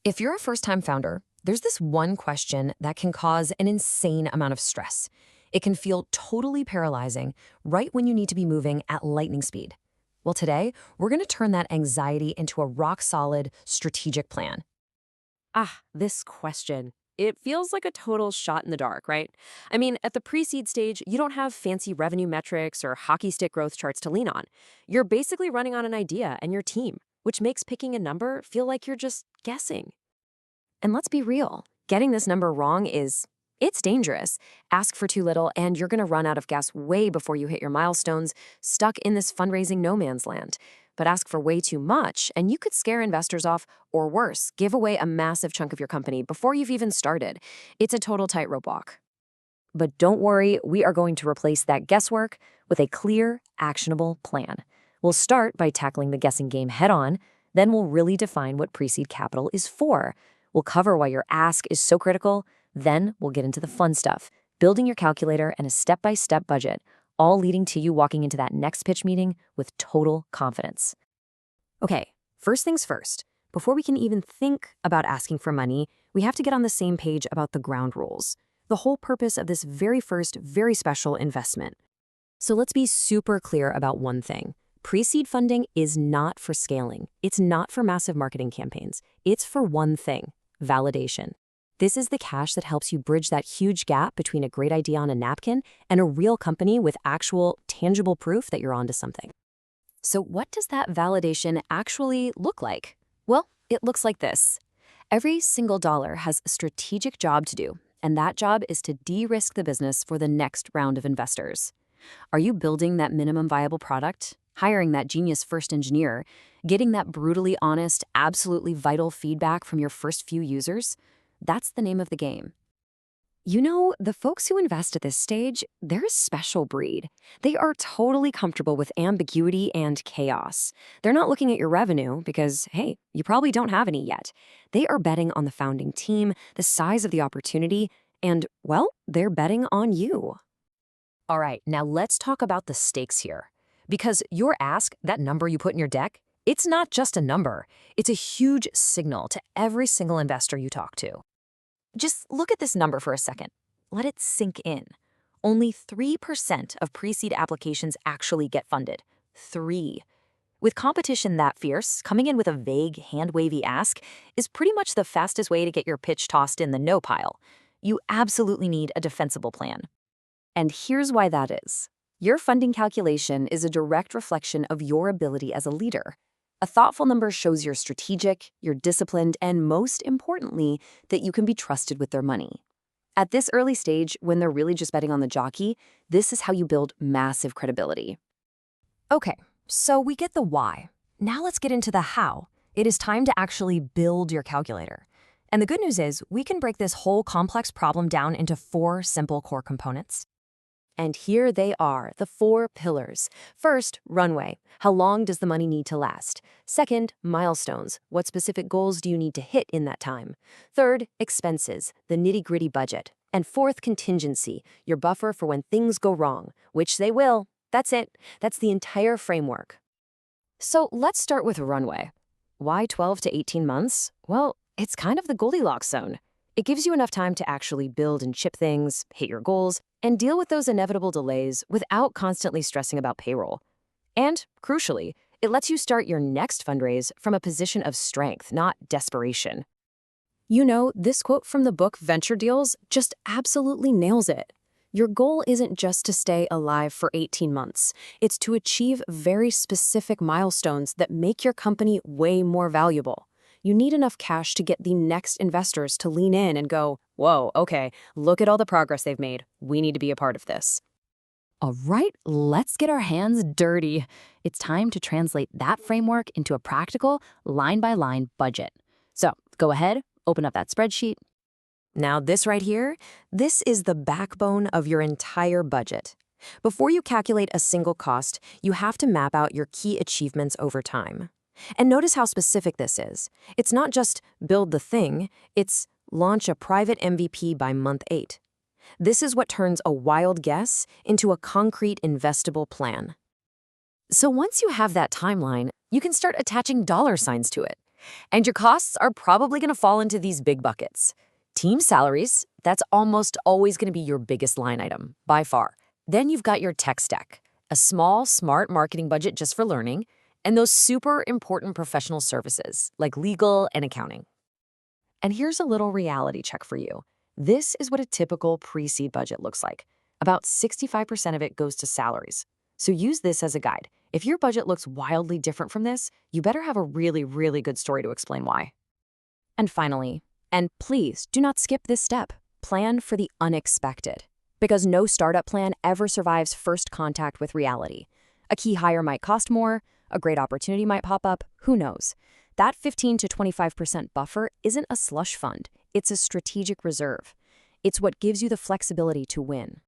If you're a first-time founder, there's this one question that can cause an insane amount of stress. It can feel totally paralyzing right when you need to be moving at lightning speed. Well, today, we're going to turn that anxiety into a rock-solid strategic plan. This question. It feels like a total shot in the dark, right? I mean, at the pre-seed stage, you don't have fancy revenue metrics or hockey stick growth charts to lean on. You're basically running on an idea and your team, which makes picking a number feel like you're just guessing. And let's be real, getting this number wrong it's dangerous. Ask for too little and you're gonna run out of gas way before you hit your milestones, stuck in this fundraising no man's land. But ask for way too much and you could scare investors off, or worse, give away a massive chunk of your company before you've even started. It's a total tightrope walk. But don't worry, we are going to replace that guesswork with a clear, actionable plan. We'll start by tackling the guessing game head on, then we'll really define what pre-seed capital is for. We'll cover why your ask is so critical, then we'll get into the fun stuff, building your calculator and a step-by-step budget, all leading to you walking into that next pitch meeting with total confidence. Okay, first things first. Before we can even think about asking for money, we have to get on the same page about the ground rules, the whole purpose of this very first, very special investment. So let's be super clear about one thing. Pre-seed funding is not for scaling. It's not for massive marketing campaigns. It's for one thing: validation. This is the cash that helps you bridge that huge gap between a great idea on a napkin and a real company with actual, tangible proof that you're onto something. So what does that validation actually look like? Well, it looks like this. Every single dollar has a strategic job to do, and that job is to de-risk the business for the next round of investors. Are you building that minimum viable product, hiring that genius first engineer, getting that brutally honest, absolutely vital feedback from your first few users? That's the name of the game. You know, the folks who invest at this stage, they're a special breed. They are totally comfortable with ambiguity and chaos. They're not looking at your revenue because, hey, you probably don't have any yet. They are betting on the founding team, the size of the opportunity, and, well, they're betting on you. All right, now let's talk about the stakes here. Because your ask, that number you put in your deck, it's not just a number. It's a huge signal to every single investor you talk to. Just look at this number for a second. Let it sink in. Only 3% of pre-seed applications actually get funded. 3. With competition that fierce, coming in with a vague, hand-wavy ask is pretty much the fastest way to get your pitch tossed in the no pile. You absolutely need a defensible plan. And here's why that is. Your funding calculation is a direct reflection of your ability as a leader. A thoughtful number shows you're strategic, you're disciplined, and most importantly, that you can be trusted with their money. At this early stage, when they're really just betting on the jockey, this is how you build massive credibility. Okay, so we get the why. Now let's get into the how. It is time to actually build your calculator. And the good news is, we can break this whole complex problem down into 4 simple core components. And here they are, the 4 pillars. First, runway. How long does the money need to last? Second, milestones. What specific goals do you need to hit in that time? Third, expenses, the nitty-gritty budget. And fourth, contingency, your buffer for when things go wrong, which they will. That's it. That's the entire framework. So let's start with runway. Why 12 to 18 months? Well, it's kind of the Goldilocks zone. It gives you enough time to actually build and ship things, hit your goals, and deal with those inevitable delays without constantly stressing about payroll. And, crucially, it lets you start your next fundraise from a position of strength, not desperation. You know, this quote from the book Venture Deals just absolutely nails it. Your goal isn't just to stay alive for 18 months. It's to achieve very specific milestones that make your company way more valuable. You need enough cash to get the next investors to lean in and go, whoa, okay, look at all the progress they've made. We need to be a part of this. All right, let's get our hands dirty. It's time to translate that framework into a practical, line-by-line budget. So go ahead, open up that spreadsheet. Now this right here, this is the backbone of your entire budget. Before you calculate a single cost, you have to map out your key achievements over time. And notice how specific this is. It's not just build the thing, it's launch a private MVP by month 8. This is what turns a wild guess into a concrete investable plan. So once you have that timeline, you can start attaching dollar signs to it. And your costs are probably going to fall into these big buckets. Team salaries, that's almost always going to be your biggest line item, by far. Then you've got your tech stack, a small, smart marketing budget just for learning, and those super important professional services like legal and accounting. And here's a little reality check for you. This is what a typical pre-seed budget looks like. About 65% of it goes to salaries. So use this as a guide. If your budget looks wildly different from this, you better have a really, really good story to explain why. And finally, and please do not skip this step, plan for the unexpected. Because no startup plan ever survives first contact with reality. A key hire might cost more, a great opportunity might pop up, who knows? That 15 to 25% buffer isn't a slush fund, it's a strategic reserve. It's what gives you the flexibility to win.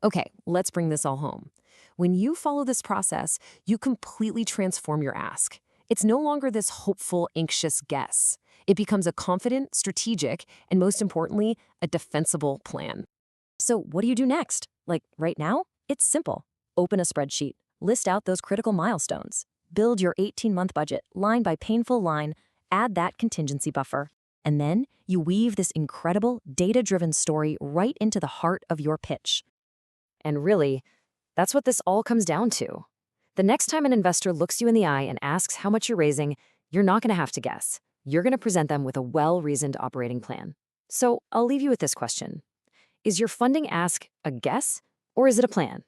Okay, let's bring this all home. When you follow this process, you completely transform your ask. It's no longer this hopeful, anxious guess. It becomes a confident, strategic, and most importantly, a defensible plan. So what do you do next? Like right now? It's simple. Open a spreadsheet, list out those critical milestones, build your 18-month budget line by painful line, add that contingency buffer, and then you weave this incredible data-driven story right into the heart of your pitch. And really, that's what this all comes down to. The next time an investor looks you in the eye and asks how much you're raising, you're not going to have to guess. You're going to present them with a well-reasoned operating plan. So I'll leave you with this question. Is your funding ask a guess or is it a plan?